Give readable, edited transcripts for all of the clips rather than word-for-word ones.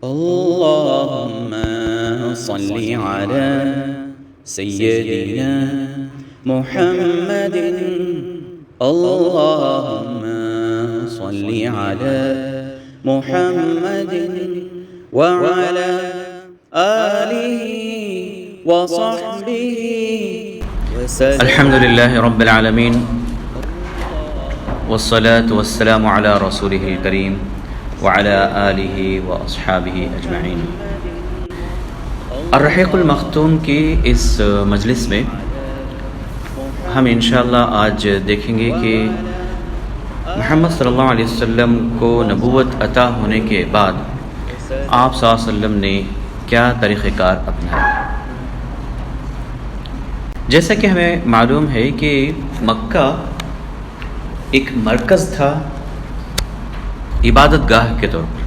اللهم صل على سيدنا محمد. اللهم صل على محمد وعلى آله وصحبه وسلم. الحمد لله رب العالمين والصلاة والسلام على رسوله الكريم وعلى آله وأصحابه أجمعين. الرحیق المختوم کی اس مجلس میں ہم انشاءاللہ آج دیکھیں گے کہ محمد صلی اللہ علیہ وسلم کو نبوت عطا ہونے کے بعد آپ صلی اللہ علیہ وسلم نے کیا طریقہ کار اپنایا. جیسا کہ ہمیں معلوم ہے کہ مکہ ایک مرکز تھا عبادت گاہ کے طور پر.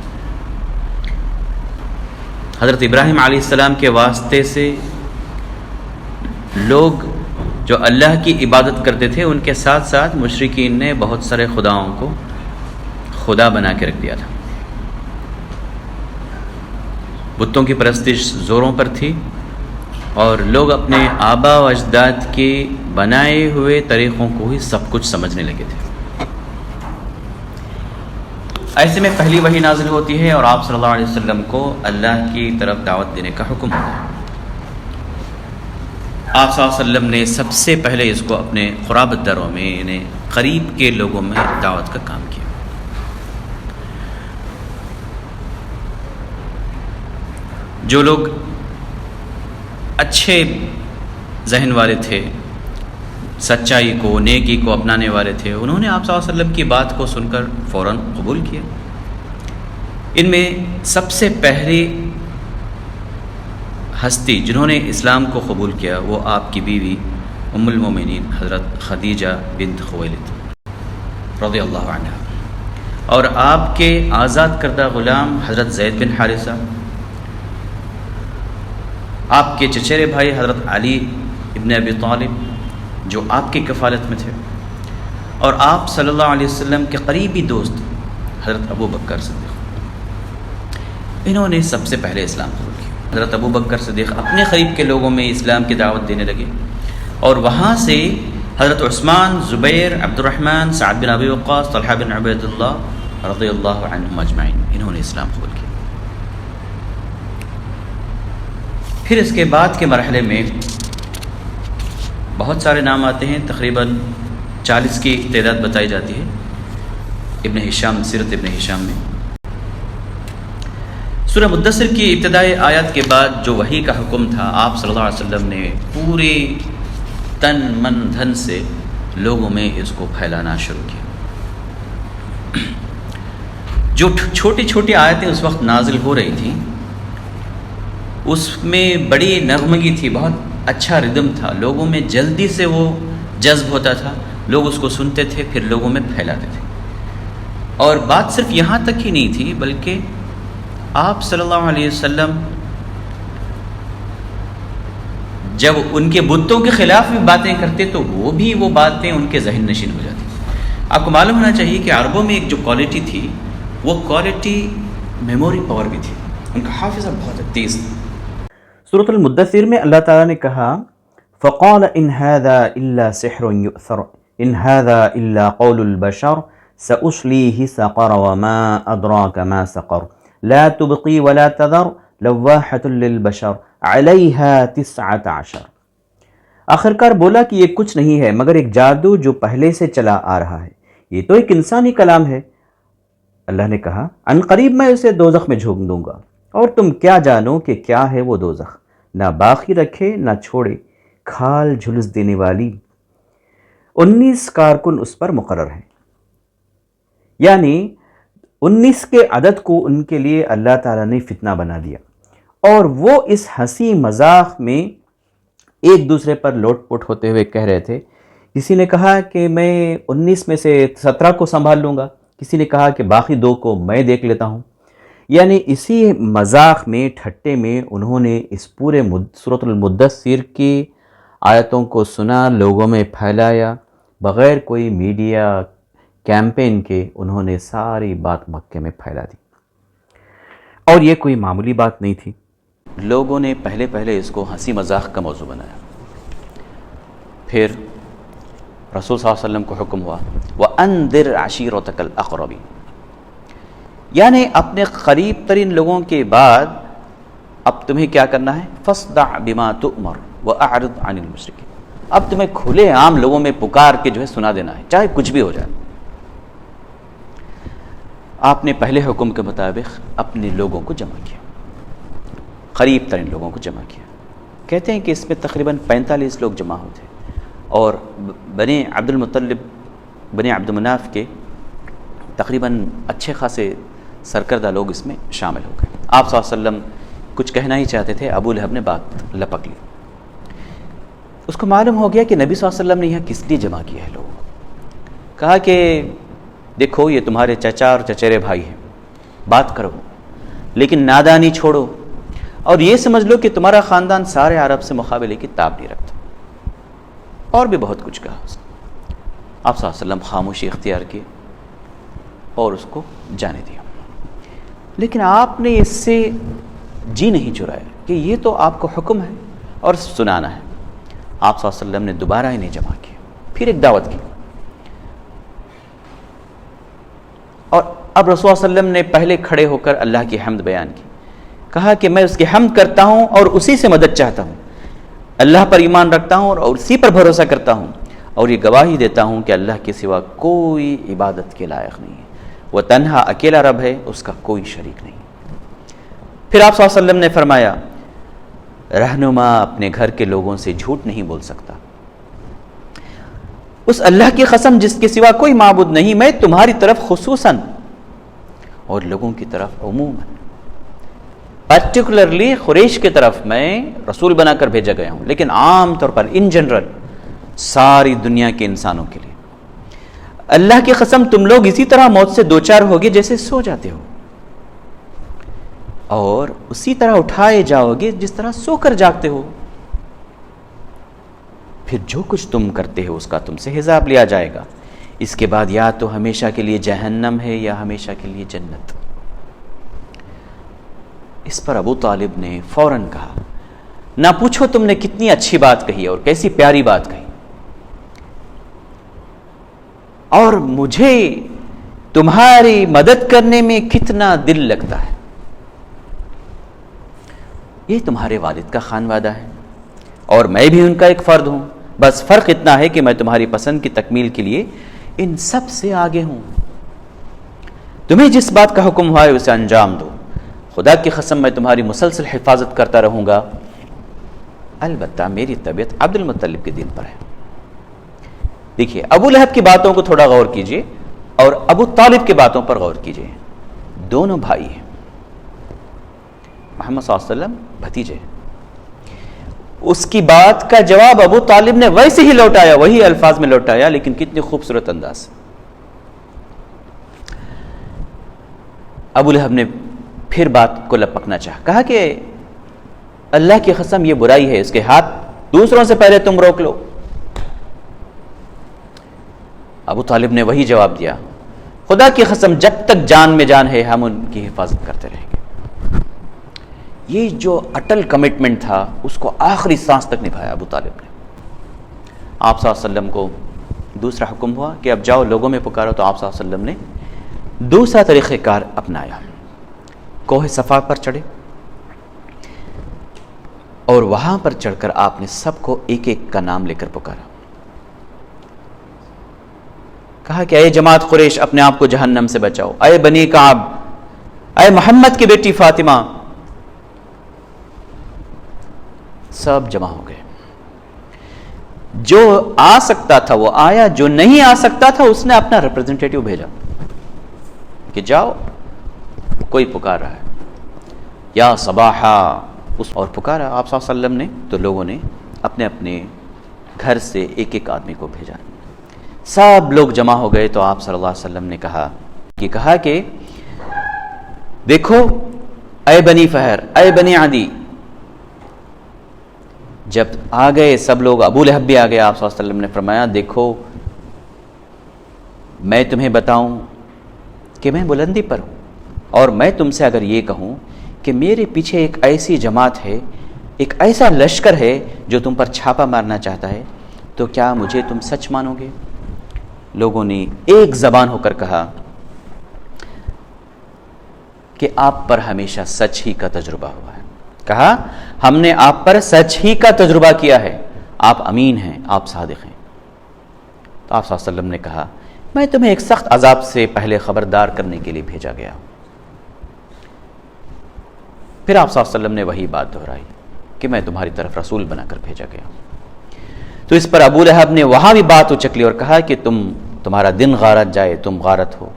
حضرت ابراہیم علیہ السلام کے واسطے سے لوگ جو اللہ کی عبادت کرتے تھے ان کے ساتھ ساتھ مشرکین نے بہت سارے خداؤں کو خدا بنا کے رکھ دیا تھا. بتوں کی پرستش زوروں پر تھی اور لوگ اپنے آبا و اجداد کے بنائے ہوئے طریقوں کو ہی سب کچھ سمجھنے لگے تھے. ایسے میں پہلی وحی نازل ہوتی ہے اور آپ صلی اللہ علیہ وسلم کو اللہ کی طرف دعوت دینے کا حکم ہوتا ہے. آپ صلی اللہ علیہ وسلم نے سب سے پہلے اس کو اپنے قرابت داروں میں یعنی قریب کے لوگوں میں دعوت کا کام کیا. جو لوگ اچھے ذہن والے تھے، سچائی کو نیکی کو اپنانے والے تھے، انہوں نے آپ صلی اللہ علیہ وسلم کی بات کو سن کر فوراً قبول کیا. ان میں سب سے پہلی ہستی جنہوں نے اسلام کو قبول کیا وہ آپ کی بیوی ام المومنین حضرت خدیجہ بنت خویلد رضی اللہ عنہ اور آپ کے آزاد کردہ غلام حضرت زید بن حارثہ، آپ کے چچیرے بھائی حضرت علی ابن ابی طالب جو آپ کی کفالت میں تھے، اور آپ صلی اللہ علیہ وسلم کے قریبی دوست حضرت ابو بکر صدیق. انہوں نے سب سے پہلے اسلام قبول کیا. حضرت ابو بکر صدیق اپنے قریب کے لوگوں میں اسلام کی دعوت دینے لگے اور وہاں سے حضرت عثمان، زبیر، عبد الرحمن، سعد بن ابی وقاص، طلحہ بن عبید اللہ رضی اللہ عنہم اجمعین انہوں نے اسلام قبول کیا. پھر اس کے بعد کے مرحلے میں بہت سارے نام آتے ہیں، تقریباً 40 کی تعداد بتائی جاتی ہے ابن ہشام، سیرت ابن ہشام میں. سورہ مدثر کی ابتدائی آیات کے بعد جو وحی کا حکم تھا، آپ صلی اللہ علیہ وسلم نے پورے تن من دھن سے لوگوں میں اس کو پھیلانا شروع کیا. جو چھوٹی چھوٹی آیتیں اس وقت نازل ہو رہی تھیں اس میں بڑی نغمگی تھی، بہت اچھا ردم تھا، لوگوں میں جلدی سے وہ جذب ہوتا تھا، لوگ اس کو سنتے تھے پھر لوگوں میں پھیلاتے تھے. اور بات صرف یہاں تک ہی نہیں تھی بلکہ آپ صلی اللہ علیہ وسلم جب ان کے بتوں کے خلاف بھی باتیں کرتے تو وہ باتیں ان کے ذہن نشین ہو جاتی. آپ کو معلوم ہونا چاہیے کہ عربوں میں ایک جو کوالٹی تھی وہ کوالٹی میموری پاور بھی تھی، ان کا حافظہ بہت تیز تھا. سورۃ المدثر میں اللہ تعالیٰ نے کہا فقال ان هذا الا سحر يؤثر ان هذا الا قول البشر سأصليه سقر وما ادراك ما سقر لا تبقي ولا تذر لواحة للبشر عليها 19. آخرکار بولا کہ یہ کچھ نہیں ہے مگر ایک جادو جو پہلے سے چلا آ رہا ہے، یہ تو ایک انسانی کلام ہے. اللہ نے کہا ان قریب میں اسے دوزخ میں جھونک دوں گا اور تم کیا جانو کہ کیا ہے وہ دوزخ، نہ باقی رکھے نہ چھوڑے، کھال جھلس دینے والی. 19 کارکن اس پر مقرر ہیں، یعنی 19 کے عدد کو ان کے لیے اللہ تعالیٰ نے فتنہ بنا دیا اور وہ اس ہنسی مذاق میں ایک دوسرے پر لوٹ پوٹ ہوتے ہوئے کہہ رہے تھے. کسی نے کہا کہ میں 19 میں سے 17 کو سنبھال لوں گا، کسی نے کہا کہ باقی 2 کو میں دیکھ لیتا ہوں. یعنی اسی مذاق میں ٹھٹے میں انہوں نے اس پورے سورۃ المدثر کی آیتوں کو سنا، لوگوں میں پھیلایا، بغیر کوئی میڈیا کیمپین کے انہوں نے ساری بات مکے میں پھیلا دی. اور یہ کوئی معمولی بات نہیں تھی. لوگوں نے پہلے اس کو ہنسی مذاق کا موضوع بنایا. پھر رسول صلی اللہ علیہ وسلم کو حکم ہوا وَأَنذِرْ عَشِيرَتَكَ الْأَقْرَبِينَ، یعنی اپنے قریب ترین لوگوں کے بعد اب تمہیں کیا کرنا ہے؟ فَاصْدَعْ بِمَا تُؤْمَرُ وَأَعْرِضْ عَنِ الْمُشْرِكِينَ، اب تمہیں کھلے عام لوگوں میں پکار کے جو ہے سنا دینا ہے، چاہے کچھ بھی ہو جائے. آپ نے پہلے حکم کے مطابق اپنے لوگوں کو جمع کیا، قریب ترین لوگوں کو جمع کیا. کہتے ہیں کہ اس میں تقریباً 45 لوگ جمع ہوتے اور بنی عبد المطلب بنی عبد مناف کے تقریباً اچھے خاصے سرکردہ لوگ اس میں شامل ہو گئے. آپ صلی اللہ علیہ وسلم کچھ کہنا ہی چاہتے تھے، ابو لہب نے بات لپک لی. اس کو معلوم ہو گیا کہ نبی صلی اللہ علیہ وسلم نے یہاں کس لیے جمع کیا ہے لوگوں کو. کہا کہ دیکھو یہ تمہارے چچا اور چچیرے بھائی ہیں، بات کرو لیکن نادانی چھوڑو، اور یہ سمجھ لو کہ تمہارا خاندان سارے عرب سے مقابلے کی تاب نہیں رکھتا. اور بھی بہت کچھ کہا اس نے. آپ صلی اللہ علیہ وسلم خاموشی اختیار کی اور اس کو جانے دیا. لیکن آپ نے اس سے جی نہیں چرایا کہ یہ تو آپ کو حکم ہے اور سنانا ہے. آپ صلی اللہ علیہ وسلم نے دوبارہ انہیں جمع کیا، پھر ایک دعوت کی. اور اب رسول صلی اللہ علیہ وسلم نے پہلے کھڑے ہو کر اللہ کی حمد بیان کی. کہا کہ میں اس کی حمد کرتا ہوں اور اسی سے مدد چاہتا ہوں، اللہ پر ایمان رکھتا ہوں اور اسی پر بھروسہ کرتا ہوں، اور یہ گواہی دیتا ہوں کہ اللہ کے سوا کوئی عبادت کے لائق نہیں ہے، وہ تنہا اکیلا رب ہے، اس کا کوئی شریک نہیں. پھر آپ صلی اللہ علیہ وسلم نے فرمایا رہنما اپنے گھر کے لوگوں سے جھوٹ نہیں بول سکتا. اس اللہ کی قسم جس کے سوا کوئی معبود نہیں، میں تمہاری طرف خصوصاً اور لوگوں کی طرف عموماً، پرٹیکولرلی قریش کی طرف میں رسول بنا کر بھیجا گیا ہوں، لیکن عام طور پر ان جنرل ساری دنیا کے انسانوں کے لیے. اللہ کی قسم تم لوگ اسی طرح موت سے دوچار ہوگے جیسے سو جاتے ہو، اور اسی طرح اٹھائے جاؤ گے جس طرح سو کر جاگتے ہو. پھر جو کچھ تم کرتے ہو اس کا تم سے حساب لیا جائے گا. اس کے بعد یا تو ہمیشہ کے لیے جہنم ہے یا ہمیشہ کے لیے جنت. اس پر ابو طالب نے فوراً کہا نہ پوچھو تم نے کتنی اچھی بات کہی اور کیسی پیاری بات کہی، اور مجھے تمہاری مدد کرنے میں کتنا دل لگتا ہے. یہ تمہارے والد کا خانوادہ ہے اور میں بھی ان کا ایک فرد ہوں، بس فرق اتنا ہے کہ میں تمہاری پسند کی تکمیل کے لیے ان سب سے آگے ہوں. تمہیں جس بات کا حکم ہوا ہے اسے انجام دو. خدا کی قسم میں تمہاری مسلسل حفاظت کرتا رہوں گا، البتہ میری طبیعت عبد المطلب کے دین پر ہے. دیکھیے ابو لہب کی باتوں کو تھوڑا غور کیجئے اور ابو طالب کی باتوں پر غور کیجئے. دونوں بھائی ہیں، محمد صلی اللہ علیہ وسلم بھتیجے. اس کی بات کا جواب ابو طالب نے ویسے ہی لوٹایا، وہی الفاظ میں لوٹایا، لیکن کتنی خوبصورت انداز. ابو لہب نے پھر بات کو لپکنا چاہا، کہا کہ اللہ کی قسم یہ برائی ہے، اس کے ہاتھ دوسروں سے پہلے تم روک لو. ابو طالب نے وہی جواب دیا، خدا کی قسم جب تک جان میں جان ہے ہم ان کی حفاظت کرتے رہیں گے. یہ جو اٹل کمٹمنٹ تھا اس کو آخری سانس تک نبھایا ابو طالب نے. آپ صلی اللہ علیہ وسلم کو دوسرا حکم ہوا کہ اب جاؤ لوگوں میں پکارو، تو آپ صلی اللہ علیہ وسلم نے دوسرا طریقہ کار اپنایا. کوہ صفا پر چڑھے اور وہاں پر چڑھ کر آپ نے سب کو ایک ایک کا نام لے کر پکارا. کہا کہ اے جماعت قریش اپنے آپ کو جہنم سے بچاؤ، اے بنی کعب، اے محمد کی بیٹی فاطمہ. سب جمع ہو گئے. جو آ سکتا تھا وہ آیا، جو نہیں آ سکتا تھا اس نے اپنا ریپرزنٹیٹیو بھیجا کہ جاؤ کوئی پکار رہا ہے یا صباحا، اور پکارا آپ صلی اللہ علیہ وسلم نے. تو لوگوں نے اپنے اپنے گھر سے ایک ایک آدمی کو بھیجا. سب لوگ جمع ہو گئے تو آپ صلی اللہ علیہ وسلم نے کہا کہ دیکھو اے بنی فہر، اے بنی عدی. جب آ گئے سب لوگ، ابو لہب بھی آ گیا، آپ صلی اللہ علیہ وسلم نے فرمایا دیکھو میں تمہیں بتاؤں کہ میں بلندی پر ہوں، اور میں تم سے اگر یہ کہوں کہ میرے پیچھے ایک ایسی جماعت ہے، ایک ایسا لشکر ہے جو تم پر چھاپا مارنا چاہتا ہے، تو کیا مجھے تم سچ مانو گے؟ لوگوں نے ایک زبان ہو کر کہا کہ آپ پر ہمیشہ سچ ہی کا تجربہ ہوا ہے. کہا ہم نے آپ پر سچ ہی کا تجربہ کیا ہے، آپ امین ہیں، آپ صادق ہیں. تو آپ صلی اللہ علیہ وسلم نے کہا میں تمہیں ایک سخت عذاب سے پہلے خبردار کرنے کے لیے بھیجا گیا ہوں. پھر آپ صلی اللہ علیہ وسلم نے وہی بات دہرائی کہ میں تمہاری طرف رسول بنا کر بھیجا گیا ہوں. تو اس پر ابو لہب نے وہاں بھی بات اچک لی اور کہا کہ تمہارا دن غارت جائے، تم غارت ہو.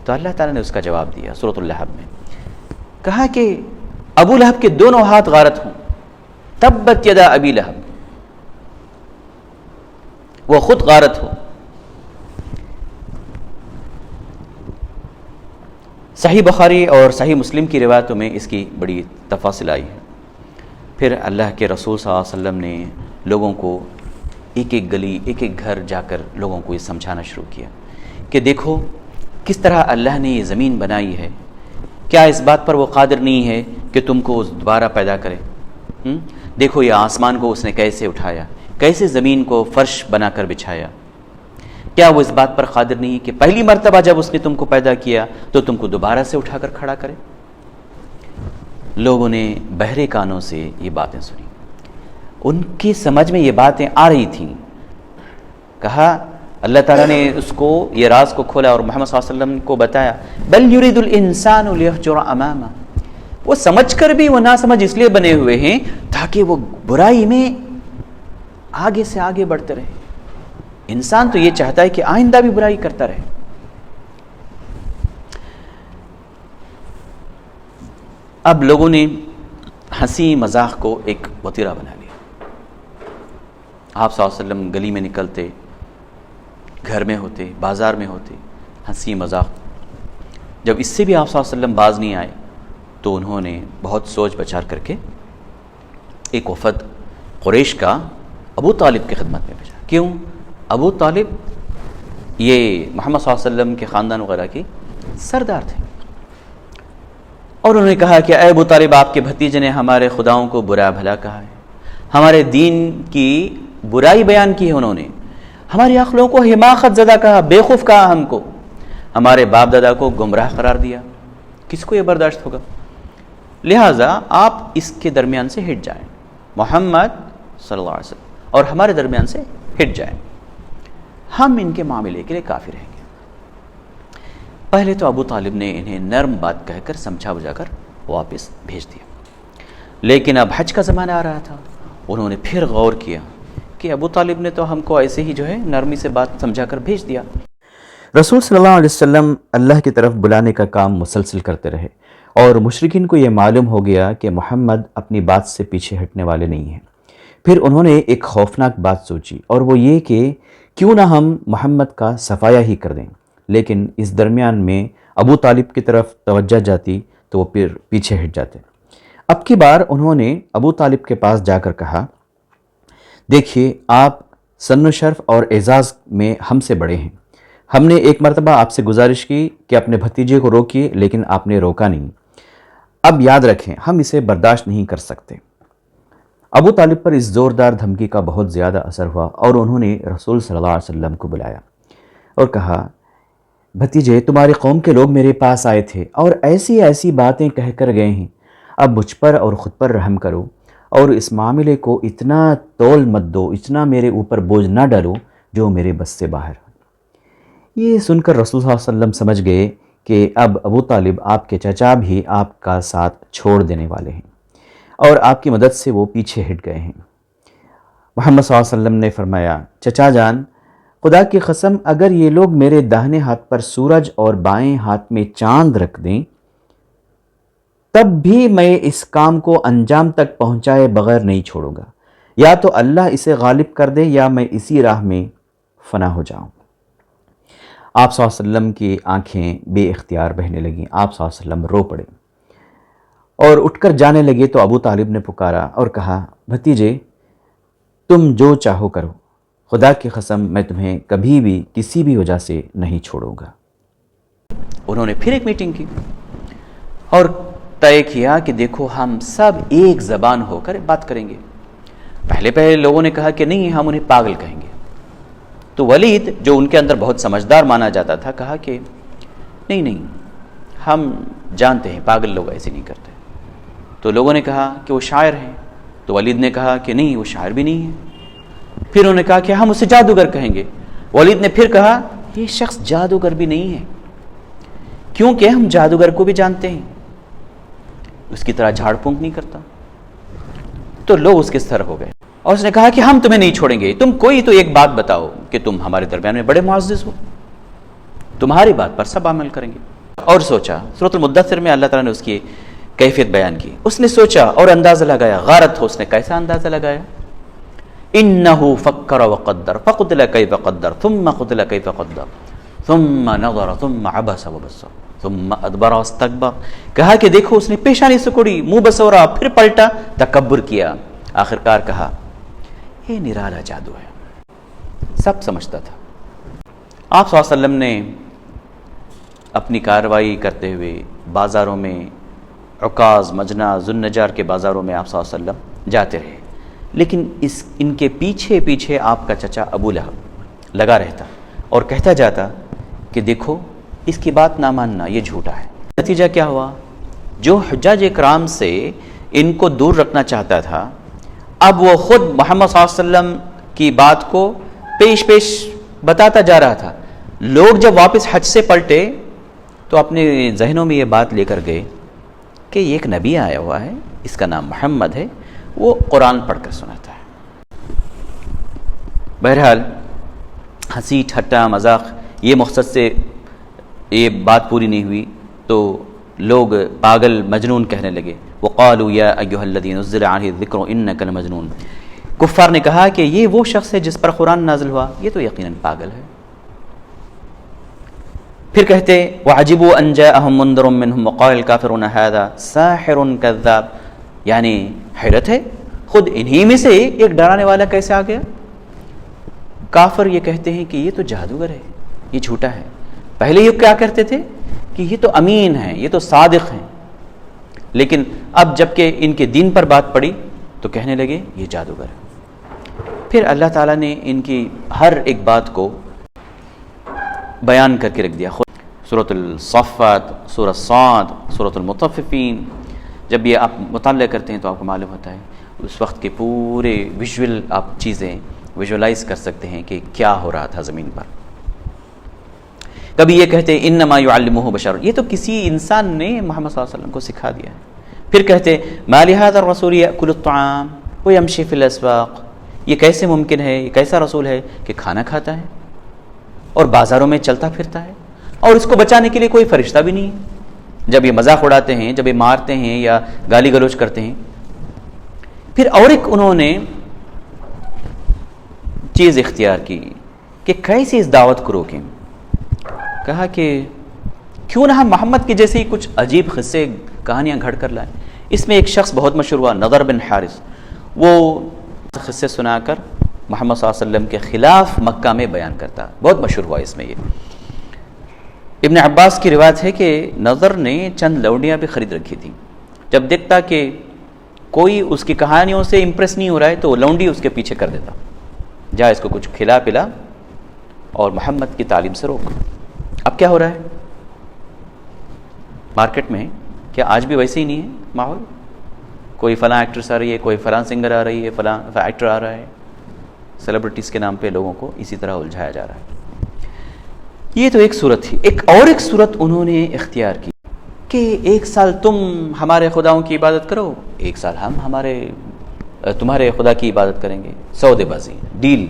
تو اللہ تعالیٰ نے اس کا جواب دیا سورۃ اللہب میں، کہا کہ ابو لہب کے دونوں ہاتھ غارت ہوں، تبت یدا ابی لہب، وہ خود غارت ہو. صحیح بخاری اور صحیح مسلم کی روایتوں میں اس کی بڑی تفاصل آئی ہے. پھر اللہ کے رسول صلی اللہ علیہ وسلم نے لوگوں کو ایک ایک گلی، ایک ایک گھر جا کر لوگوں کو یہ سمجھانا شروع کیا کہ دیکھو کس طرح اللہ نے یہ زمین بنائی ہے، کیا اس بات پر وہ قادر نہیں ہے کہ تم کو دوبارہ پیدا کرے؟ دیکھو یہ آسمان کو اس نے کیسے اٹھایا، کیسے زمین کو فرش بنا کر بچھایا. کیا وہ اس بات پر قادر نہیں کہ پہلی مرتبہ جب اس نے تم کو پیدا کیا تو تم کو دوبارہ سے اٹھا کر کھڑا کرے؟ لوگوں نے بہرے کانوں سے یہ باتیں سنی، ان کی سمجھ میں یہ باتیں آ رہی تھیں. کہا اللہ تعالیٰ نے اس کو یہ راز کو کھولا اور محمد صلی اللہ علیہ وسلم کو بتایا بل یرید الانسان لیفجر امامہ. وہ سمجھ کر بھی وہ نہ سمجھ اس لیے بنے ہوئے ہیں تاکہ وہ برائی میں آگے سے آگے بڑھتے رہے. انسان تو یہ چاہتا ہے کہ آئندہ بھی برائی کرتا رہے. اب لوگوں نے ہنسی مذاق کو ایک وتیرہ بنا لیا. آپ صلی اللہ علیہ وسلم گلی میں نکلتے، گھر میں ہوتے، بازار میں ہوتے، ہنسی مذاق. جب اس سے بھی آپ صلی اللہ علیہ وسلم باز نہیں آئے تو انہوں نے بہت سوچ بچار کر کے ایک وفد قریش کا ابو طالب کی خدمت میں بھیجا. کیوں؟ ابو طالب یہ محمد صلی اللہ علیہ وسلم کے خاندان وغیرہ کے سردار تھے، اور انہوں نے کہا کہ اے ابو طالب، آپ کے بھتیجے نے ہمارے خداؤں کو برا بھلا کہا ہے، ہمارے دین کی برائی بیان کی ہے، انہوں نے ہماری عقلوں کو حماقت زدہ کہا، بیوقوف کہا، ہم کو ہمارے باپ دادا کو گمراہ قرار دیا. کس کو یہ برداشت ہوگا؟ لہٰذا آپ اس کے درمیان سے ہٹ جائیں، محمد صلی اللہ علیہ وسلم اور ہمارے درمیان سے ہٹ جائیں، ہم ان کے معاملے کے لیے کافی رہیں گے. پہلے تو ابو طالب نے انہیں نرم بات کہہ کر سمجھا بجھا کر واپس بھیج دیا. لیکن اب حج کا زمانہ آ رہا تھا، انہوں نے پھر غور کیا کہ ابو طالب نے تو ہم کو ایسے ہی نرمی سے بات سمجھا کر بھیج دیا. رسول صلی اللہ علیہ وسلم اللہ کی طرف بلانے کا کام مسلسل کرتے رہے، اور مشرکین کو یہ معلوم ہو گیا کہ محمد اپنی بات سے پیچھے ہٹنے والے نہیں ہیں. پھر انہوں نے ایک خوفناک بات سوچی، اور وہ یہ کہ کیوں نہ ہم محمد کا صفایا ہی کر دیں. لیکن اس درمیان میں ابو طالب کی طرف توجہ جاتی تو وہ پھر پیچھے ہٹ جاتے. اب کی بار انہوں نے ابو طالب کے پاس جا کر کہا دیکھیے، آپ سن و شرف اور اعزاز میں ہم سے بڑے ہیں. ہم نے ایک مرتبہ آپ سے گزارش کی کہ اپنے بھتیجے کو روکیے، لیکن آپ نے روکا نہیں. اب یاد رکھیں، ہم اسے برداشت نہیں کر سکتے. ابو طالب پر اس زوردار دھمکی کا بہت زیادہ اثر ہوا، اور انہوں نے رسول صلی اللہ علیہ وسلم کو بلایا اور کہا بھتیجے، تمہاری قوم کے لوگ میرے پاس آئے تھے اور ایسی ایسی باتیں کہہ کر گئے ہیں. اب مجھ پر اور خود پر رحم کرو، اور اس معاملے کو اتنا تول مت دو، اتنا میرے اوپر بوجھ نہ ڈالو جو میرے بس سے باہر. یہ سن کر رسول صلی اللہ علیہ وسلم سمجھ گئے کہ اب ابو طالب آپ کے چچا بھی آپ کا ساتھ چھوڑ دینے والے ہیں، اور آپ کی مدد سے وہ پیچھے ہٹ گئے ہیں. محمد صلی اللہ علیہ وسلم نے فرمایا چچا جان، خدا کی قسم اگر یہ لوگ میرے داہنے ہاتھ پر سورج اور بائیں ہاتھ میں چاند رکھ دیں تب بھی میں اس کام کو انجام تک پہنچائے بغیر نہیں چھوڑوں گا. یا تو اللہ اسے غالب کر دے یا میں اسی راہ میں فنا ہو جاؤں. آپ صلی اللہ علیہ وسلم کی آنکھیں بے اختیار بہنے لگیں. آپ صلی اللہ علیہ وسلم رو پڑے اور اٹھ کر جانے لگے تو ابو طالب نے پکارا اور کہا بھتیجے، تم جو چاہو کرو، خدا کی قسم میں تمہیں کبھی بھی کسی بھی وجہ سے نہیں چھوڑوں گا. انہوں نے پھر ایک میٹنگ کی اور طے کیا کہ دیکھو ہم سب ایک زبان ہو کر بات کریں گے. پہلے لوگوں نے کہا کہ نہیں ہم انہیں پاگل کہیں گے. تو ولید جو ان کے اندر بہت سمجھدار مانا جاتا تھا کہا کہ نہیں ہم جانتے ہیں پاگل لوگ ایسے نہیں کرتے. تو لوگوں نے کہا کہ وہ شاعر ہیں. تو ولید نے کہا کہ نہیں وہ شاعر بھی نہیں ہے. پھر انہوں نے کہا کہ ہم اسے جادوگر کہیں گے. ولید نے پھر کہا یہ شخص جادوگر بھی نہیں ہے کیونکہ ہم جادوگر کو بھی جانتے ہیں اس کی طرح جھاڑ پھونک نہیں کرتا. تو لوگ اس کے سر ہو گئے اور اس نے کہا کہ ہم تمہیں نہیں چھوڑیں گے. تم کوئی تو ایک بات بتاؤ کہ تم ہمارے درمیان میں بڑے معزز ہو, تمہاری بات پر سب عمل کریں گے. اور سوچا. سورۃ المدثر میں اللہ تعالیٰ نے اس کی کیفیت بیان کی. اس نے سوچا اور اندازہ لگایا. غارت ہو اس نے کیسا اندازہ لگایا. انہ فکر وقدر فقتل کیف قدر ثم قتل کیف قدر ثم نظر ثم عبس وبصر ثم ادبر واستکبر. کہا کہ دیکھو اس نے پیشانی سکوڑی, منہ بسورا, پھر پلٹا, تکبر کیا, آخرکار کہا یہ نرالا جادو ہے. سب سمجھتا تھا. آپ صلی اللہ علیہ وسلم نے اپنی کارروائی کرتے ہوئے بازاروں میں, عکاظ, مجنہ, ذوالنجار کے بازاروں میں آپ صلی اللہ علیہ وسلم جاتے رہے. لیکن ان کے پیچھے آپ کا چچا ابو لہب لگا رہتا اور کہتا جاتا کہ دیکھو اس کی بات نہ ماننا, یہ جھوٹا ہے. نتیجہ کیا ہوا؟ جو حجاج کرام سے ان کو دور رکھنا چاہتا تھا اب وہ خود محمد صلی اللہ علیہ وسلم کی بات کو پیش بتاتا جا رہا تھا. لوگ جب واپس حج سے پلٹے تو اپنے ذہنوں میں یہ بات لے کر گئے کہ یہ ایک نبی آیا ہوا ہے, اس کا نام محمد ہے, وہ قرآن پڑھ کر سناتا ہے. بہرحال ہنسی ٹھٹا مذاق یہ مقصد سے یہ بات پوری نہیں ہوئی تو لوگ پاگل مجنون کہنے لگے. وقالوا یا ایھا الذی نزل علیہ الذکر انک لمجنون. کفار نے کہا کہ یہ وہ شخص ہے جس پر قرآن نازل ہوا, یہ تو یقیناً پاگل ہے. پھر کہتے وعجبوا ان جاءهم منذر منهم وقال الكافرون هذا ساحر كذاب. یعنی حیرت ہے خود انہی میں سے ایک ڈرانے والا کیسے آ گیا. کافر یہ کہتے ہیں کہ یہ تو جادوگر ہے, یہ جھوٹا ہے. پہلے یہ کیا کرتے تھے کہ یہ تو امین ہیں, یہ تو صادق ہیں. لیکن اب جب کہ ان کے دین پر بات پڑی تو کہنے لگے یہ جادوگر ہے. پھر اللہ تعالیٰ نے ان کی ہر ایک بات کو بیان کر کے رکھ دیا. سورۃ الصافات, سورۃ صاد, سورۃ المطففین, جب یہ آپ مطالعہ کرتے ہیں تو آپ کو معلوم ہوتا ہے اس وقت کے پورے ویژول آپ چیزیں ویژولائز کر سکتے ہیں کہ کیا ہو رہا تھا زمین پر. کبھی یہ کہتے انما یعلمہ بشر, یہ تو کسی انسان نے محمد صلی اللہ علیہ وسلم کو سکھا دیا ہے. پھر کہتے ما لہذا الرسول یأکل الطعام ویمشی فی الاسواق, یہ کیسے ممکن ہے, یہ کیسا رسول ہے کہ کھانا کھاتا ہے اور بازاروں میں چلتا پھرتا ہے اور اس کو بچانے کے لیے کوئی فرشتہ بھی نہیں ہے. جب یہ مذاق اڑاتے ہیں, جب یہ مارتے ہیں یا گالی گلوچ کرتے ہیں. پھر اور ایک انہوں نے چیز اختیار کی کہ کیسے اس دعوت کو روکیں. کہا کہ کیوں نہ ہم محمد کے جیسے ہی کچھ عجیب قصے کہانیاں گھڑ کر لائیں. اس میں ایک شخص بہت مشہور ہوا, نضر بن حارث. وہ قصے سنا کر محمد صلی اللہ علیہ وسلم کے خلاف مکہ میں بیان کرتا, بہت مشہور ہوا اس میں. یہ ابن عباس کی روایت ہے کہ نضر نے چند لوڈیاں بھی خرید رکھی تھیں. جب دیکھتا کہ کوئی اس کی کہانیوں سے امپریس نہیں ہو رہا ہے تو وہ لونڈی اس کے پیچھے کر دیتا, جا اس کو کچھ کھلا پلا اور محمد کی تعلیم سے روک. اب کیا ہو رہا ہے مارکیٹ میں, کیا آج بھی ویسے ہی نہیں ہے ماحول؟ کوئی فلاں ایکٹریس آ رہی ہے, کوئی فلاں سنگر آ رہی ہے, فلاں ایکٹر آ رہا ہے. سیلیبریٹیز کے نام پہ لوگوں کو اسی طرح الجھایا جا رہا ہے. یہ تو ایک صورت تھی. ایک اور ایک صورت انہوں نے اختیار کی کہ ایک سال تم ہمارے خداؤں کی عبادت کرو, ایک سال ہم تمہارے خدا کی عبادت کریں گے. سودے بازی, ڈیل.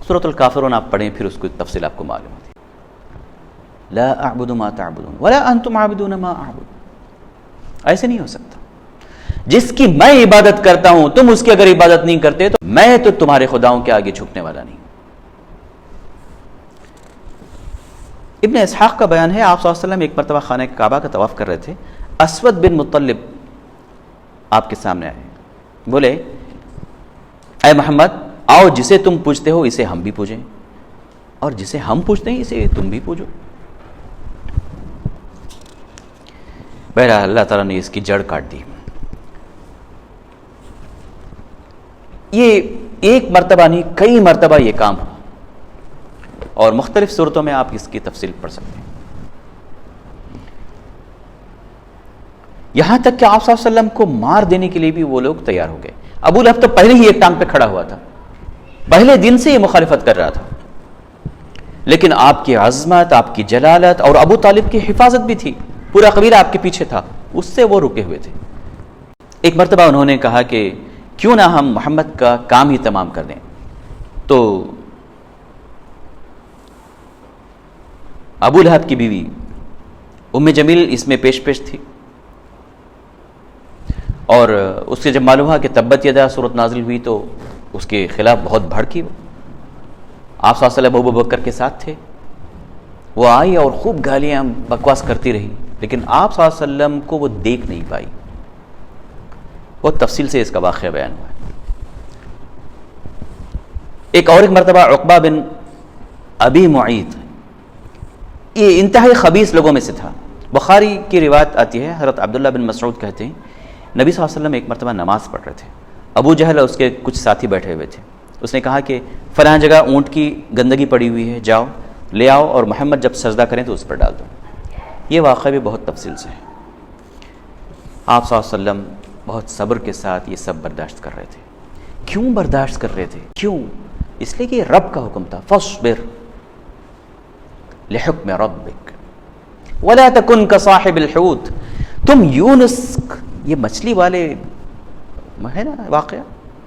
سورۃ الکافرون آپ پڑھیں پھر اس کی تفصیل آپ کو معلوم ہوتی. لا اعبد ما تعبدون ولا انتم عابدون ما اعبد. ایسے نہیں ہو سکتا. جس کی میں عبادت کرتا ہوں تم اس کی اگر عبادت نہیں کرتے تو میں تو تمہارے خداؤں کے آگے جھکنے والا نہیں. ابن اسحاق کا بیان ہے آپ صلی اللہ علیہ وسلم ایک مرتبہ خانہ کعبہ کا طواف کر رہے تھے. اسود بن مطلب آپ کے سامنے آئے, بولے اے محمد آؤ جسے تم پوجتے ہو اسے ہم بھی پوجیں, اور جسے ہم پوجتے ہیں اسے تم بھی پوجو. بہرحال اللہ تعالیٰ نے اس کی جڑ کاٹ دی. یہ ایک مرتبہ نہیں، کئی مرتبہ یہ کام ہوا، اور مختلف صورتوں میں آپ اس کی تفصیل پڑھ سکتے ہیں. یہاں تک کہ آپ صلی اللہ علیہ وسلم کو مار دینے کے لیے بھی وہ لوگ تیار ہو گئے. ابو لہب تو پہلے ہی ایک ٹانگ پہ کھڑا ہوا تھا، پہلے دن سے یہ مخالفت کر رہا تھا، لیکن آپ کی عظمت، آپ کی جلالت اور ابو طالب کی حفاظت بھی تھی، پورا قبیلہ آپ کے پیچھے تھا، اس سے وہ رکے ہوئے تھے. ایک مرتبہ انہوں نے کہا کہ کیوں نہ ہم محمد کا کام ہی تمام کر دیں. تو ابو لہب کی بیوی ام جمیل اس میں پیش تھی، اور اس سے جب معلوم ہوا کہ تبت یدا سورت نازل ہوئی تو اس کے خلاف بہت بھڑکی. وہ آپ صلی اللہ علیہ وسلم ابو بکر کے ساتھ تھے، وہ آئی اور خوب گالیاں بکواس کرتی رہی، لیکن آپ صلی اللہ علیہ وسلم کو وہ دیکھ نہیں پائی. بہت تفصیل سے اس کا واقعہ بیان ہوا ہے. ایک مرتبہ عقبہ بن ابی معیط، یہ انتہائی خبیث لوگوں میں سے تھا. بخاری کی روایت آتی ہے، حضرت عبداللہ بن مسعود کہتے ہیں نبی صلی اللہ علیہ وسلم ایک مرتبہ نماز پڑھ رہے تھے. ابو جہل اور اس کے کچھ ساتھی بیٹھے ہوئے تھے. اس نے کہا کہ فلاں جگہ اونٹ کی گندگی پڑی ہوئی ہے، جاؤ لے آؤ، اور محمد جب سجدہ کریں تو اس پر ڈال دو. یہ واقعہ بھی بہت تفصیل سے ہے. آپ صلی اللہ علیہ وسلم بہت صبر کے ساتھ یہ سب برداشت کر رہے تھے. کیوں برداشت کر رہے تھے؟ کیوں؟ اس لیے کہ یہ رب کا حکم تھا، فاصبر لحکم ربک ولا تکن کصاحب الحوت. تم یونس، یہ مچھلی والے ہے نا واقعہ،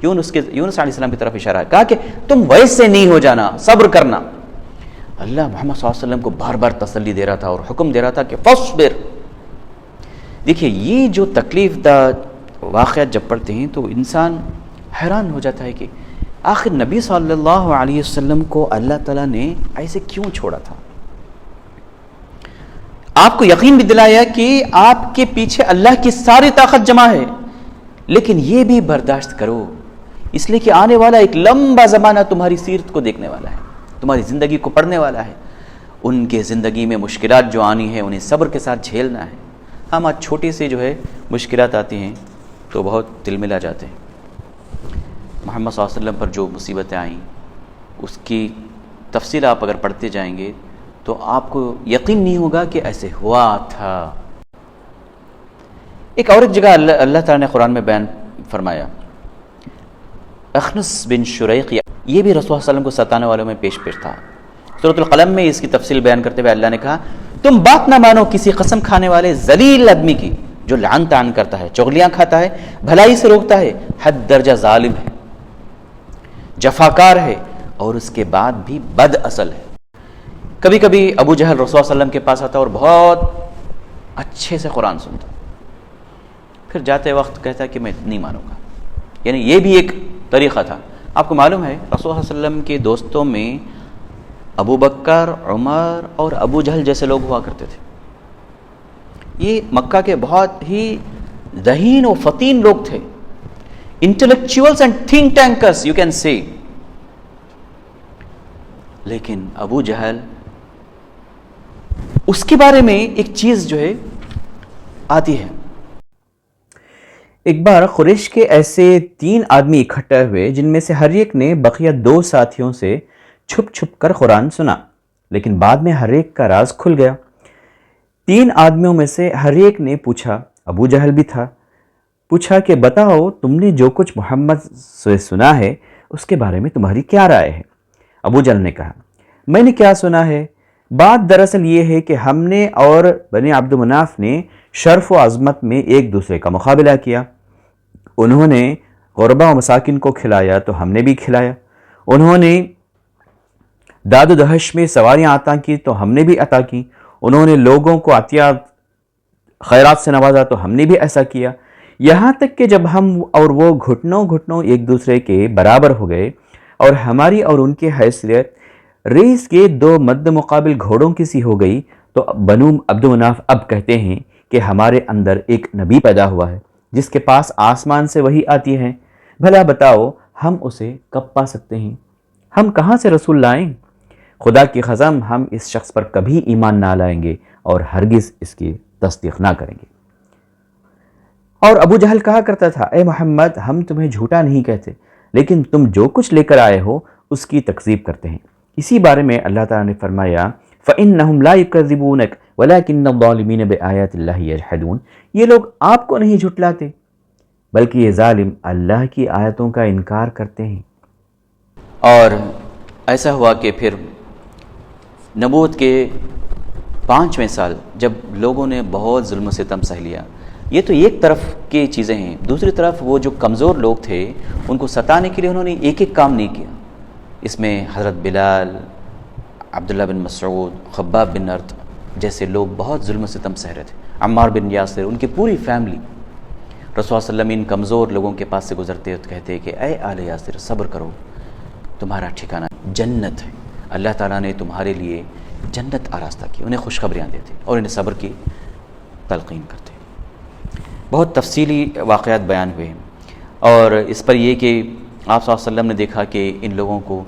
یونس علیہ السلام کی طرف اشارہ ہے، کہا کہ تم ویسے نہیں ہو جانا، صبر کرنا. اللہ محمد صلی اللہ علیہ وسلم کو بار بار تسلی دے رہا تھا اور حکم دے رہا تھا کہ فاصبر. دیکھیے یہ جو تکلیف دہ واقعات جب پڑھتے ہیں تو انسان حیران ہو جاتا ہے کہ آخر نبی صلی اللہ علیہ وسلم کو اللہ تعالیٰ نے ایسے کیوں چھوڑا تھا. آپ کو یقین بھی دلایا کہ آپ کے پیچھے اللہ کی ساری طاقت جمع ہے، لیکن یہ بھی برداشت کرو، اس لیے کہ آنے والا ایک لمبا زمانہ تمہاری سیرت کو دیکھنے والا ہے، تمہاری زندگی کو پڑھنے والا ہے. ان کے زندگی میں مشکلات جو آنی ہیں انہیں صبر کے ساتھ جھیلنا ہے. ہم آج چھوٹی سی جو ہے مشکلات آتی ہیں تو بہت دل ملا جاتے ہیں. محمد صلی اللہ علیہ وسلم پر جو مصیبتیں آئیں اس کی تفصیل آپ اگر پڑھتے جائیں گے تو آپ کو یقین نہیں ہوگا کہ ایسے ہوا تھا. ایک اور ایک جگہ اللہ تعالیٰ نے قرآن میں بیان فرمایا، اخنس بن شریق، یہ بھی رسول اللہ صلی اللہ علیہ وسلم کو ستانے والوں میں پیش تھا. سورۃ القلم میں اس کی تفصیل بیان کرتے ہوئے اللہ نے کہا تم بات نہ مانو کسی قسم کھانے والے ذلیل آدمی کی جو لعن طعن کرتا ہے، چغلیاں کھاتا ہے، بھلائی سے روکتا ہے، حد درجہ ظالم ہے، جفاکار ہے، اور اس کے بعد بھی بد اصل ہے. کبھی کبھی ابو جہل رسول اللہ صلی اللہ علیہ وسلم کے پاس آتا اور بہت اچھے سے قرآن سنتا، پھر جاتے وقت کہتا کہ میں نہیں مانوں گا. یعنی یہ بھی ایک طریقہ تھا. آپ کو معلوم ہے رسول اللہ صلی اللہ علیہ وسلم کے دوستوں میں ابو بکر، عمر اور ابو جہل جیسے لوگ ہوا کرتے تھے. یہ مکہ کے بہت ہی ذہین و فطین لوگ تھے، intellectuals and think tankers you can say. لیکن ابو جہل، اس کے بارے میں ایک چیز جو ہے آتی ہے. ایک بار قریش کے ایسے 3 آدمی اکٹھے ہوئے جن میں سے ہر ایک نے بقیہ 2 ساتھیوں سے چھپ چھپ کر قرآن سنا، لیکن بعد میں ہر ایک کا راز کھل گیا. 3 آدمیوں میں سے ہر ایک نے پوچھا، ابو جہل بھی تھا، پوچھا کہ بتاؤ تم نے جو کچھ محمد سے سنا ہے اس کے بارے میں تمہاری کیا رائے ہے؟ ابو جہل نے کہا میں نے کیا سنا ہے، بات دراصل یہ ہے کہ ہم نے اور بنی عبد مناف نے شرف و عظمت میں ایک دوسرے کا مقابلہ کیا. انہوں نے غربا و مساکین کو کھلایا تو ہم نے بھی کھلایا، انہوں نے داد و دہش میں سواریاں عطا کی تو ہم نے بھی عطا کی، انہوں نے لوگوں کو عطیات خیرات سے نوازا تو ہم نے بھی ایسا کیا. یہاں تک کہ جب ہم اور وہ گھٹنوں گھٹنوں ایک دوسرے کے برابر ہو گئے اور ہماری اور ان کی حیثیت ریس کے 2 مد مقابل گھوڑوں کی سی ہو گئی تو بنو عبد مناف اب کہتے ہیں کہ ہمارے اندر ایک نبی پیدا ہوا ہے جس کے پاس آسمان سے وحی آتی ہے، بھلا بتاؤ ہم اسے کب پا سکتے ہیں؟ ہم کہاں سے رسول لائیں؟ خدا کی قسم ہم اس شخص پر کبھی ایمان نہ لائیں گے اور ہرگز اس کی تصدیق نہ کریں گے. اور ابو جہل کہا کرتا تھا اے محمد ہم تمہیں جھوٹا نہیں کہتے لیکن تم جو کچھ لے کر آئے ہو اس کی تکذیب کرتے ہیں۔ اسی بارے میں اللہ تعالیٰ نے فرمایا فَإِنَّهُمْ لَا يُكَذِّبُونَكَ وَلَكِنَّ الظَّالِمِينَ بِآيَاتِ اللَّهِ يَجْحَدُونَ، یہ لوگ آپ کو نہیں جھٹلاتے بلکہ یہ ظالم اللہ کی آیتوں کا انکار کرتے ہیں۔ اور ایسا ہوا کہ پھر نبوت کے 5ویں سال جب لوگوں نے بہت ظلم و ستم سہ لیا، یہ تو ایک طرف کی چیزیں ہیں، دوسری طرف وہ جو کمزور لوگ تھے ان کو ستانے کے لیے انہوں نے ایک ایک کام نہیں کیا۔ اس میں حضرت بلال، عبداللہ بن مسعود، خباب بن ارت جیسے لوگ بہت ظلم و ستم سہ رہے تھے، عمار بن یاسر، ان کی پوری فیملی۔ رسول صلی اللہ علیہ وسلم ان کمزور لوگوں کے پاس سے گزرتے تو کہتے کہ اے آل یاسر صبر کرو، تمہارا ٹھکانہ جنت ہے، اللہ تعالیٰ نے تمہارے لیے جنت آراستہ کی، انہیں خوشخبریاں دیتے اور انہیں صبر کی تلقین کرتے۔ بہت تفصیلی واقعات بیان ہوئے ہیں، اور اس پر یہ کہ آپ صلی اللہ علیہ وسلم نے دیکھا کہ ان لوگوں کو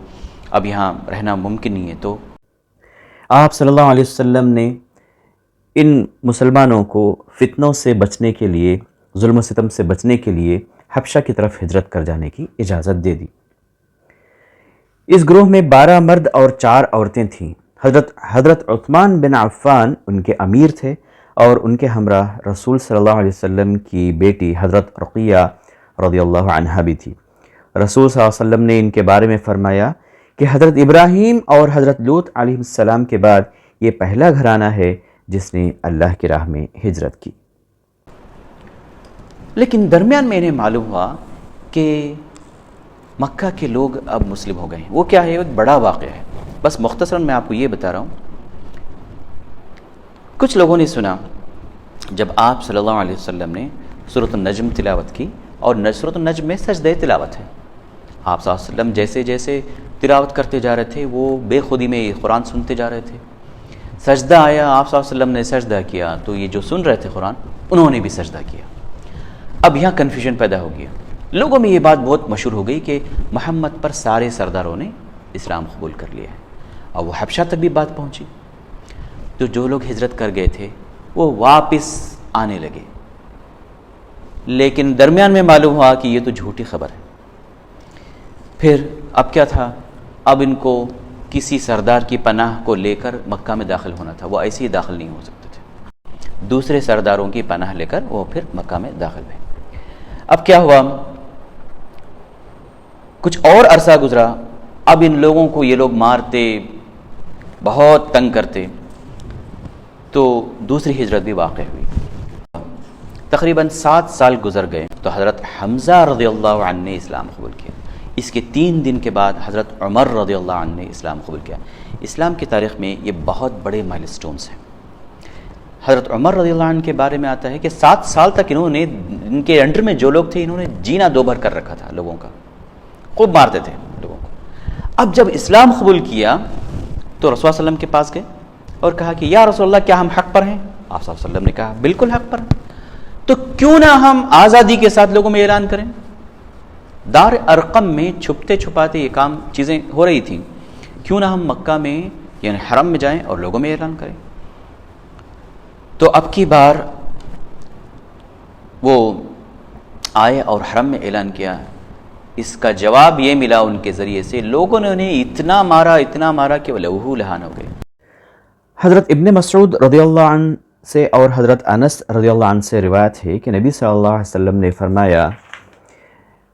اب یہاں رہنا ممکن نہیں ہے، تو آپ صلی اللہ علیہ وسلم نے ان مسلمانوں کو فتنوں سے بچنے کے لیے، ظلم و ستم سے بچنے کے لیے حبشہ کی طرف ہجرت کر جانے کی اجازت دے دی۔ اس گروہ میں 12 مرد اور 4 عورتیں تھیں۔ حضرت عثمان بن عفان ان کے امیر تھے اور ان کے ہمراہ رسول صلی اللہ علیہ وسلم کی بیٹی حضرت رقیہ رضی اللہ عنہا بھی تھی۔ رسول صلی اللہ علیہ وسلم نے ان کے بارے میں فرمایا کہ حضرت ابراہیم اور حضرت لوط علیہ السلام کے بعد یہ پہلا گھرانہ ہے جس نے اللہ کی راہ میں ہجرت کی۔ لیکن درمیان میں انہیں معلوم ہوا کہ مکہ کے لوگ اب مسلم ہو گئے ہیں۔ وہ کیا ہے؟ ایک بڑا واقعہ ہے، بس مختصراً میں آپ کو یہ بتا رہا ہوں۔ کچھ لوگوں نے سنا جب آپ صلی اللہ علیہ وسلم نے سورۃ النجم تلاوت کی، اور سورۃ النجم میں سجدہ تلاوت ہے، آپ صلی اللہ علیہ وسلم جیسے جیسے تلاوت کرتے جا رہے تھے وہ بے خودی میں قرآن سنتے جا رہے تھے۔ سجدہ آیا، آپ صلی اللہ علیہ وسلم نے سجدہ کیا تو یہ جو سن رہے تھے قرآن انہوں نے بھی سجدہ کیا۔ اب یہاں کنفیوژن پیدا ہو گیا، لوگوں میں یہ بات بہت مشہور ہو گئی کہ محمد پر سارے سرداروں نے اسلام قبول کر لیا ہے، اور وہ حبشہ تک بھی بات پہنچی۔ تو جو لوگ ہجرت کر گئے تھے وہ واپس آنے لگے، لیکن درمیان میں معلوم ہوا کہ یہ تو جھوٹی خبر ہے۔ پھر اب کیا تھا؟ اب ان کو کسی سردار کی پناہ کو لے کر مکہ میں داخل ہونا تھا، وہ ایسے ہی داخل نہیں ہو سکتے تھے، دوسرے سرداروں کی پناہ لے کر وہ پھر مکہ میں داخل ہوئے۔ اب کیا ہوا؟ کچھ اور عرصہ گزرا، اب ان لوگوں کو یہ لوگ مارتے، بہت تنگ کرتے، تو دوسری ہجرت بھی واقع ہوئی۔ تقریباً 7 سال گزر گئے تو حضرت حمزہ رضی اللہ عنہ نے اسلام قبول کیا۔ اس کے 3 دن کے بعد حضرت عمر رضی اللہ عنہ نے اسلام قبول کیا۔ اسلام کی تاریخ میں یہ بہت بڑے مائل سٹونز ہیں۔ حضرت عمر رضی اللہ عنہ کے بارے میں آتا ہے کہ 7 سال تک انہوں نے، ان کے انڈر میں جو لوگ تھے، انہوں نے جینا دو بھر کر رکھا تھا لوگوں کا، خوب مارتے تھے لوگوں کو۔ اب جب اسلام قبول کیا تو رسول صلی اللہ علیہ وسلم کے پاس گئے اور کہا کہ یا رسول اللہ کیا ہم حق پر ہیں؟ آپ صلی اللہ علیہ وسلم نے کہا بالکل حق پر ہیں، تو کیوں نہ ہم آزادی کے ساتھ لوگوں میں اعلان کریں۔ دار ارقم میں چھپتے چھپاتے یہ کام چیزیں ہو رہی تھیں، کیوں نہ ہم مکہ میں یعنی حرم میں جائیں اور لوگوں میں اعلان کریں۔ تو اب کی بار وہ آئے اور حرم میں اعلان کیا۔ اس کا جواب یہ ملا ان کے ذریعے سے، لوگوں نے انہیں اتنا مارا کہ وہ لہو لہان ہو گئے۔ حضرت ابن مسعود رضی اللہ عنہ سے اور حضرت انس رضی اللہ عنہ سے روایت ہے کہ نبی صلی اللہ علیہ وسلم نے فرمایا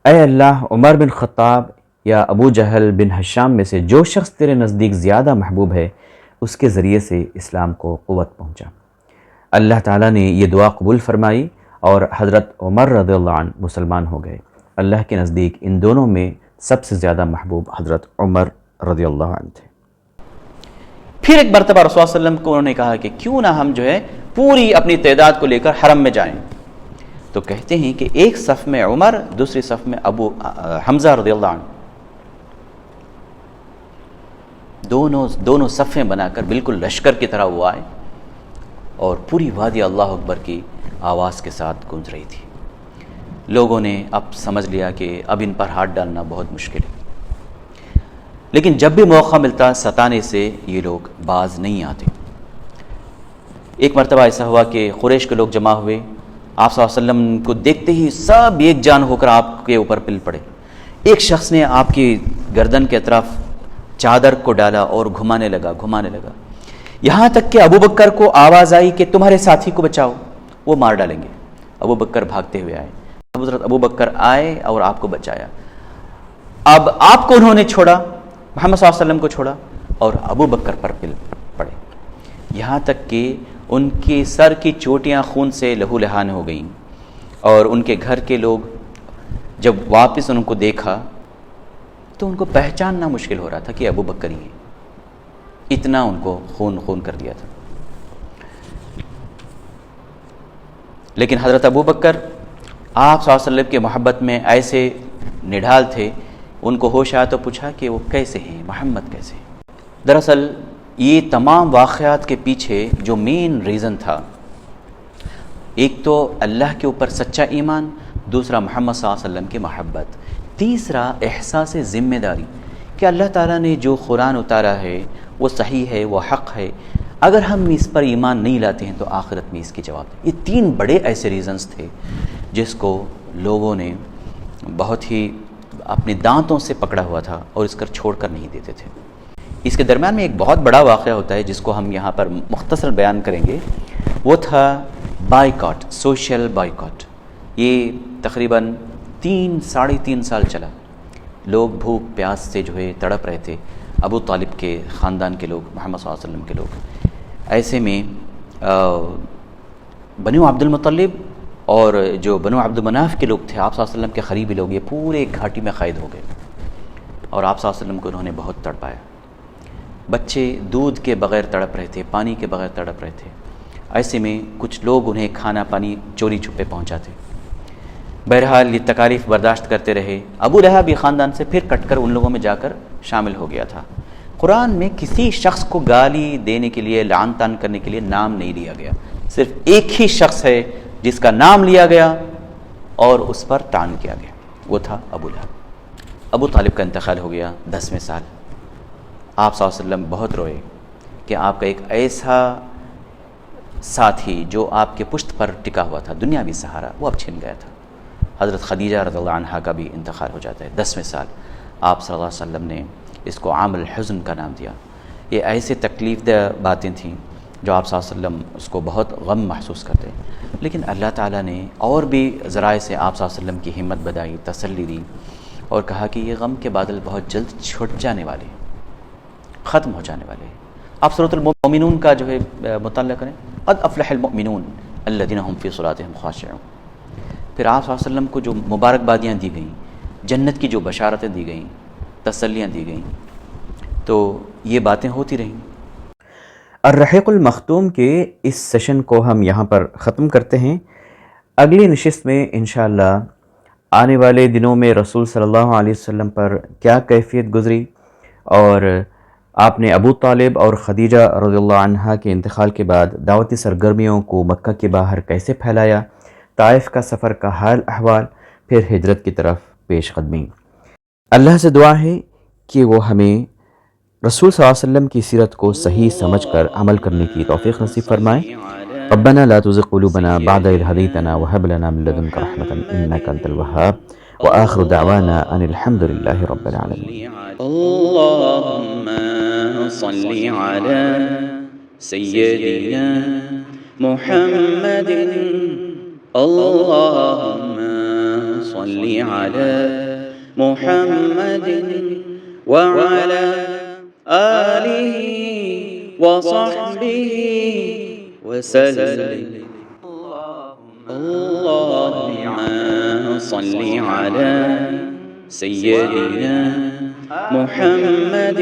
اے اللہ، عمر بن خطاب یا ابو جہل بن ہشام میں سے جو شخص تیرے نزدیک زیادہ محبوب ہے اس کے ذریعے سے اسلام کو قوت پہنچا۔ اللہ تعالیٰ نے یہ دعا قبول فرمائی اور حضرت عمر رضی اللہ عنہ مسلمان ہو گئے۔ اللہ کے نزدیک ان دونوں میں سب سے زیادہ محبوب حضرت عمر رضی اللہ عنہ تھے۔ پھر ایک مرتبہ رسول صلی اللہ علیہ وسلم کو انہوں نے کہا کہ کیوں نہ ہم جو ہے پوری اپنی تعداد کو لے کر حرم میں جائیں، تو کہتے ہیں کہ ایک صف میں عمر، دوسری صف میں ابو حمزہ رضی اللہ عنہ، دونوں صفیں بنا کر بالکل لشکر کی طرح وہ آئے، اور پوری وادی اللہ اکبر کی آواز کے ساتھ گونج رہی تھی۔ لوگوں نے اب سمجھ لیا کہ اب ان پر ہاتھ ڈالنا بہت مشکل ہے، لیکن جب بھی موقع ملتا ستانے سے یہ لوگ باز نہیں آتے۔ ایک مرتبہ ایسا ہوا کہ قریش کے لوگ جمع ہوئے آپ صلی اللہ علیہ وسلم کو دیکھتے ہی سب ایک جان ہو کر آپ کے اوپر پل پڑے. ایک شخص نے آپ کی گردن کے اطراف چادر کو ڈالا اور گھمانے لگا. یہاں تک کہ ابو بکر کو آواز آئی کہ تمہارے ساتھی کو بچاؤ، وہ مار ڈالیں گے. ابو بکر بھاگتے ہوئے آئے. حضرت ابو بکر آئے اور آپ کو بچایا. اب آپ کو انہوں نے چھوڑا، محمد صلی اللہ علیہ وسلم کو چھوڑا اور ابو بکر پر پل پڑے. یہاں تک کہ ان کے سر کی چوٹیاں خون سے لہو لہان ہو گئیں اور ان کے گھر کے لوگ جب واپس ان کو دیکھا تو ان کو پہچاننا مشکل ہو رہا تھا کہ ابو بکر ہی ہیں، اتنا ان کو خون کر دیا تھا. لیکن حضرت ابو بکر آپ صلی اللہ علیہ وسلم کی محبت میں ایسے نڈھال تھے. ان کو ہوش آیا تو پوچھا کہ وہ کیسے ہیں، محمد کیسے ہیں. دراصل یہ تمام واقعات کے پیچھے جو مین ریزن تھا، ایک تو اللہ کے اوپر سچا ایمان، دوسرا محمد صلی اللہ علیہ وسلم کی محبت، تیسرا احساس ذمہ داری کہ اللہ تعالیٰ نے جو قرآن اتارا ہے وہ صحیح ہے، وہ حق ہے. اگر ہم اس پر ایمان نہیں لاتے ہیں تو آخرت میں اس کی جواب دیں. یہ تین بڑے ایسے ریزنز تھے جس کو لوگوں نے بہت ہی اپنے دانتوں سے پکڑا ہوا تھا اور اس کر چھوڑ کر نہیں دیتے تھے. اس کے درمیان میں ایک بہت بڑا واقعہ ہوتا ہے جس کو ہم یہاں پر مختصر بیان کریں گے. وہ تھا بائیکاٹ، سوشل بائیکاٹ. یہ تقریباً 3-3.5 سال چلا. لوگ بھوک پیاس سے جو ہے تڑپ رہے تھے، ابو طالب کے خاندان کے لوگ، محمد صلی اللہ علیہ وسلم کے لوگ. ایسے میں بنو عبد المطلب اور جو بنو عبد مناف کے لوگ تھے، آپ صلی اللہ علیہ وسلم کے قریبی لوگ، یہ پورے ایک گھاٹی میں قید ہو گئے اور آپ صلی اللہ علیہ وسلم کو انہوں نے بہت تڑپایا. بچے دودھ کے بغیر تڑپ رہے تھے، پانی کے بغیر تڑپ رہے تھے. ایسے میں کچھ لوگ انہیں کھانا پانی چوری چھپے پہنچاتے. بہرحال یہ تکالیف برداشت کرتے رہے. ابو لہب یہ خاندان سے پھر کٹ کر ان لوگوں میں جا کر شامل ہو گیا تھا. قرآن میں کسی شخص کو گالی دینے کے لیے، لعن طعن کرنے کے لیے نام نہیں لیا گیا. صرف ایک ہی شخص ہے جس کا نام لیا گیا اور اس پر طعن کیا گیا، وہ تھا ابو لہب. ابو طالب کا انتقال ہو گیا 10ویں سال. آپ صلی اللہ علیہ وسلم بہت روئے کہ آپ کا ایک ایسا ساتھی جو آپ کے پشت پر ٹکا ہوا تھا، دنیاوی سہارا، وہ اب چھن گیا تھا. حضرت خدیجہ رضی اللہ عنہا کا بھی انتقال ہو جاتا ہے 10ویں سال. آپ صلی اللہ علیہ وسلم نے اس کو عام الحزن کا نام دیا. یہ ایسے تکلیف دہ باتیں تھیں جو آپ صلی اللہ علیہ وسلم اس کو بہت غم محسوس کرتے. لیکن اللہ تعالیٰ نے اور بھی ذرائع سے آپ صلی اللہ علیہ وسلم کی ہمت بدائی، تسلی دی اور کہا کہ یہ غم کے بادل بہت جلد چھٹ جانے والے ہیں، ختم ہو جانے والے ہیں. آپ سورۃ المؤمنون کا جو ہے مطالعہ کریں، قد افلح المؤمنون الذین هم فی صلاتهم خاشعون. پھر آپ صلی اللہ علیہ وسلم کو جو مبارکبادیاں دی گئیں، جنت کی جو بشارتیں دی گئیں، تسلیاں دی گئیں، تو یہ باتیں ہوتی رہیں. الرحیق المختوم کے اس سیشن کو ہم یہاں پر ختم کرتے ہیں. اگلی نشست میں انشاءاللہ آنے والے دنوں میں رسول صلی اللہ علیہ وسلم پر کیا کیفیت گزری اور آپ نے ابو طالب اور خدیجہ رضی اللہ عنہا کے انتقال کے بعد دعوتی سرگرمیوں کو مکہ کے باہر کیسے پھیلایا، طائف کا سفر کا حال احوال، پھر ہجرت کی طرف پیش قدمی. اللہ سے دعا ہے کہ وہ ہمیں رسول صلی اللہ علیہ وسلم کی سیرت کو صحیح سمجھ کر عمل کرنے کی توفیق نصیب فرمائے. ربنا لا تزغ قلوبنا بعد إذ هديتنا وهب لنا من لدنك رحمة إنك أنت الوهاب. وآخر دعوانا أن الحمد لله رب العالمين. اللهم صل على سيدنا محمد. اللهم صل على محمد وعلى آله وصحبه وسلم. اللهم صل على سيدنا محمد.